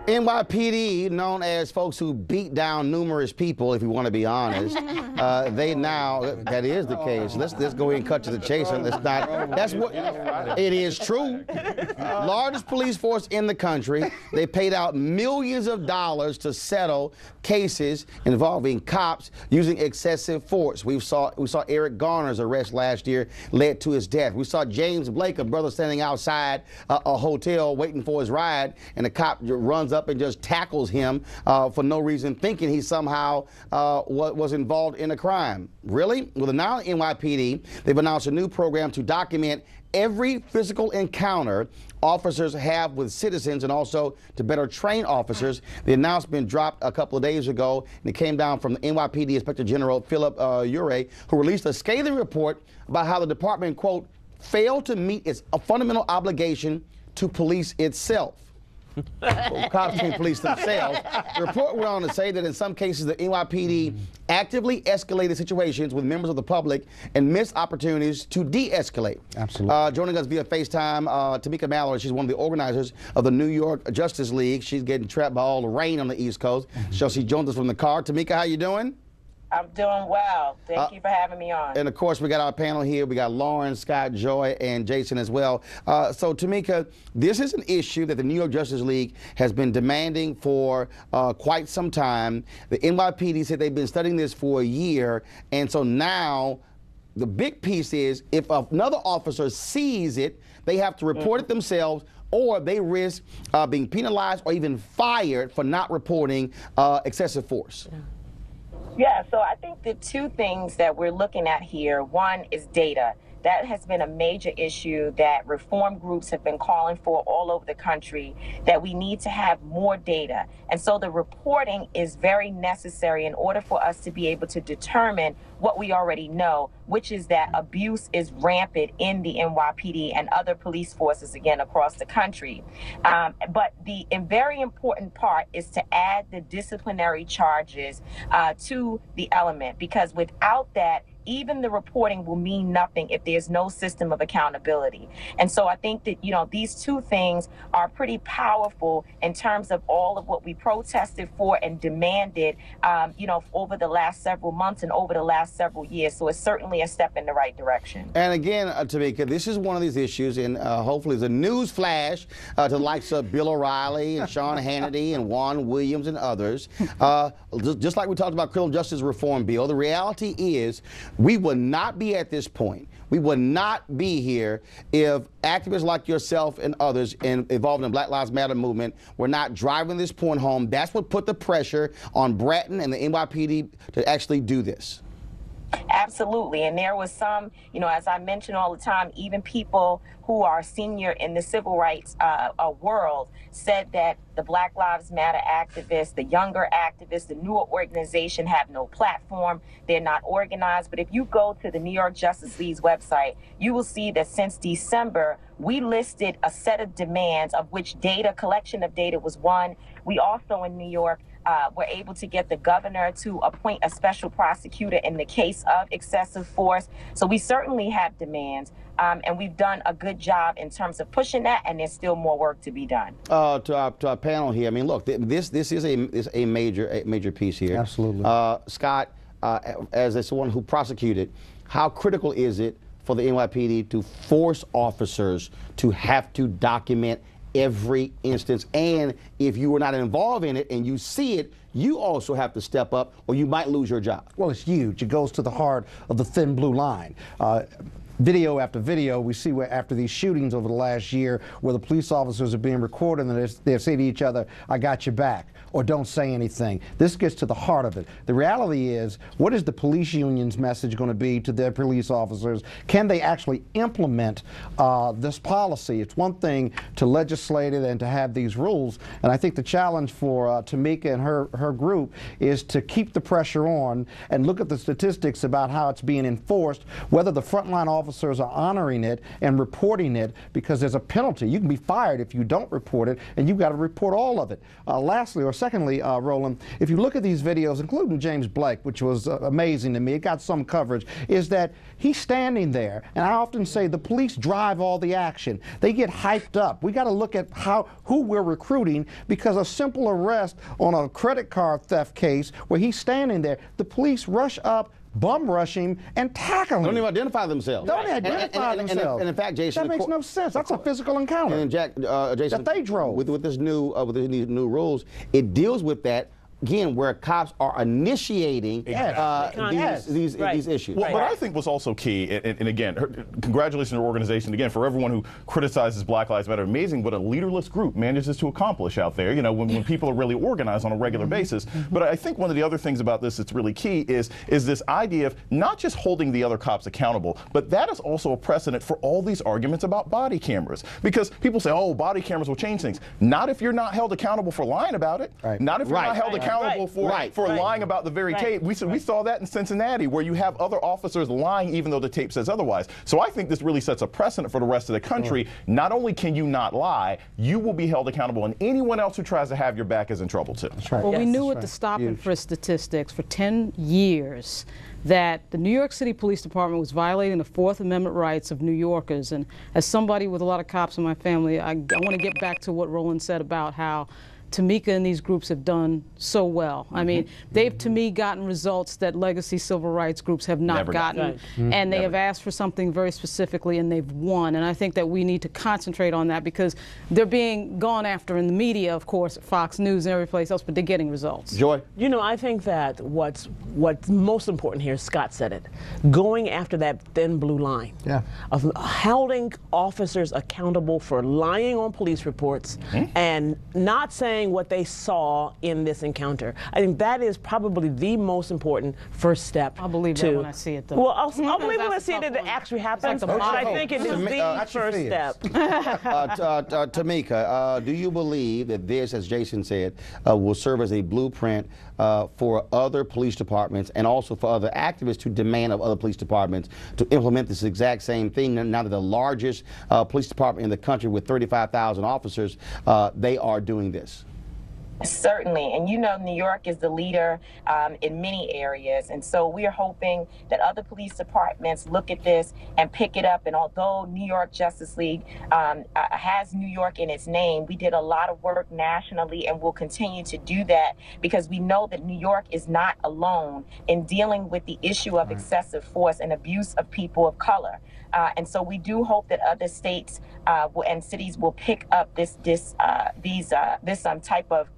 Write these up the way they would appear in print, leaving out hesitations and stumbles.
NYPD, known as folks who beat down numerous people, if you want to be honest, they now, that is the case. Let's go ahead and cut to the chase. That's what, it is true. Largest police force in the country. They paid out millions of dollars to settle cases involving cops using excessive force. We saw Eric Garner's arrest last year led to his death. We saw James Blake, a brother standing outside a hotel waiting for his ride, and the cop runs up and just tackles him for no reason, thinking he somehow was involved in a crime. Really? Well, now NYPD, they've announced a new program to document every physical encounter officers have with citizens and also to better train officers. The announcement dropped a couple of days ago, and it came down from the NYPD Inspector General Philip Nuri, who released a scathing report about how the department, quote, failed to meet its fundamental obligation to police itself. Well, cops can't police themselves. The report went on to say that in some cases the NYPD actively escalated situations with members of the public and missed opportunities to de-escalate. Absolutely. Joining us via FaceTime, Tamika Mallory. She's one of the organizers of the New York Justice League. She's getting trapped by all the rain on the East Coast, so she joins us from the car. Tamika, how you doing? I'm doing well. Thank you for having me on. And of course, we got our panel here. We got Lauren, Scott, Joia, and Jason as well. So, Tamika, this is an issue that the New York Justice League has been demanding for quite some time. The NYPD said they've been studying this for a year, and so now the big piece is if another officer sees it, they have to report it themselves, or they risk being penalized or even fired for not reporting excessive force. Yeah, so I think the two things that we're looking at here, one is data. That has been a major issue that reform groups have been calling for all over the country, that we need to have more data. And so the reporting is very necessary in order for us to be able to determine what we already know, which is that abuse is rampant in the NYPD and other police forces, again, across the country. But the very important part is to add the disciplinary charges to the element, because without that, even the reporting will mean nothing if there's no system of accountability. And so I think that, these two things are pretty powerful in terms of all of what we protested for and demanded, over the last several months and over the last several years. So it's certainly a step in the right direction. And again, Tamika, this is one of these issues, and hopefully it's a news flash to the likes of Bill O'Reilly and Sean Hannity and Juan Williams and others. Just like we talked about criminal justice reform bill, the reality is we would not be at this point. We would not be here if activists like yourself and others involved in the Black Lives Matter movement were not driving this point home. That's what put the pressure on Bratton and the NYPD to actually do this. Absolutely. And there was some, as I mention all the time, even people who are senior in the civil rights world said that the Black Lives Matter activists, the younger activists, the newer organization have no platform. They're not organized. But if you go to the New York Justice League's website, you will see that since December, we listed a set of demands, of which collection of data was one. We also in New York were able to get the governor to appoint a special prosecutor in the case of excessive force. So we certainly have demands, and we've done a good job in terms of pushing that, and there's still more work to be done. To our panel here, I mean, look, this is a major piece here. Absolutely. Scott, as someone who prosecuted, how critical is it for the NYPD to force officers to have to document every instance? And if you were not involved in it and you see it, you also have to step up or you might lose your job. Well, it's huge. It goes to the heart of the thin blue line. Video after video, we see where after these shootings over the last year, where the police officers are being recorded and they're saying to each other, "I got your back," or "Don't say anything." This gets to the heart of it. The reality is, what is the police union's message going to be to their police officers? Can they actually implement this policy? It's one thing to legislate it and to have these rules, and I think the challenge for Tamika and her group is to keep the pressure on and look at the statistics about how it's being enforced, whether the frontline officers officers are honoring it and reporting it because there's a penalty. You can be fired if you don't report it, and you've got to report all of it. Secondly, Roland, if you look at these videos, including James Blake, which was amazing to me, it got some coverage, is that he's standing there, and I often say the police drive all the action. They get hyped up. We got to look at who we're recruiting, because a simple arrest on a credit card theft case where he's standing there, the police rush up, bum rush him, and tackle him. Don't even identify themselves. Don't identify themselves. And in fact, Jason, that makes no sense. That's a physical encounter. And Jason, that they drove with these new rules, it deals with that. Again, where cops are initiating these issues. Well, but I think what's also key, and again, congratulations to your organization, again, for everyone who criticizes Black Lives Matter. Amazing what a leaderless group manages to accomplish out there, you know, when people are really organized on a regular basis. But I think one of the other things about this that's really key is this idea of not just holding the other cops accountable, but that is also a precedent for all these arguments about body cameras. Because people say, oh, body cameras will change things. Not if you're not held accountable for lying about it. Not if you're not held accountable for lying about the very tape. We saw that in Cincinnati, where you have other officers lying even though the tape says otherwise. So I think this really sets a precedent for the rest of the country. Not only can you not lie, you will be held accountable, and anyone else who tries to have your back is in trouble too. That's right. Well, we knew with the stop and frisk statistics for 10 years that the New York City Police Department was violating the Fourth Amendment rights of New Yorkers. And as somebody with a lot of cops in my family, I want to get back to what Roland said about how Tamika and these groups have done so well. I mean, they've, to me, gotten results that legacy civil rights groups have not gotten. And they have asked for something very specifically, and they've won. And I think that we need to concentrate on that, because they're being gone after in the media, of course, Fox News and every place else, but they're getting results. Joy? You know, I think that what's most important here, Scott said it, going after that thin blue line of holding officers accountable for lying on police reports and not saying what they saw in this encounter. I think that is probably the most important first step. I'll believe that when I see it, though. Well, I'll believe when I see it that it actually happens, but I think it is the first step. Tamika, do you believe that this, as Jason said, will serve as a blueprint for other police departments and also for other activists to demand of other police departments to implement this exact same thing? Now that the largest police department in the country with 35,000 officers, they are doing this. Certainly, and you know, New York is the leader in many areas, and so we are hoping that other police departments look at this and pick it up. And although New York Justice League has New York in its name, we did a lot of work nationally and will continue to do that, because we know that New York is not alone in dealing with the issue of excessive force and abuse of people of color. And so we do hope that other states and cities will pick up this type of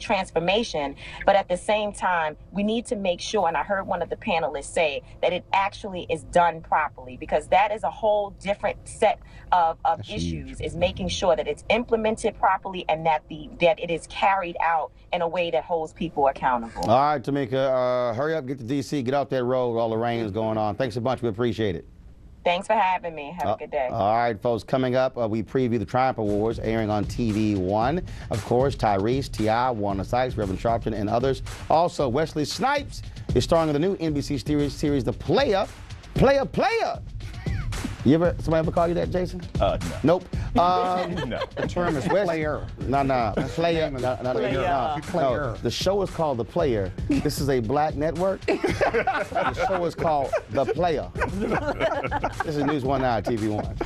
transformation. But at the same time, we need to make sure, and I heard one of the panelists say, that it actually is done properly, because that is a whole different set of issues, is making sure that it's implemented properly and that it is carried out in a way that holds people accountable. All right, Tamika, hurry up, get to D.C., get off that road, all the rain is going on. Thanks a bunch, we appreciate it. Thanks for having me. Have a good day. All right, folks, coming up, we preview the Triumph Awards airing on TV One. Of course, Tyrese, T.I., Wanda Sykes, Reverend Sharpton, and others. Also, Wesley Snipes is starring in the new NBC series The Player. Somebody ever call you that, Jason? No. Nope. No. The term is player. No. Player. No. The show is called The Player. This is a black network. The show is called The Player. This is News 1 Now, TV One.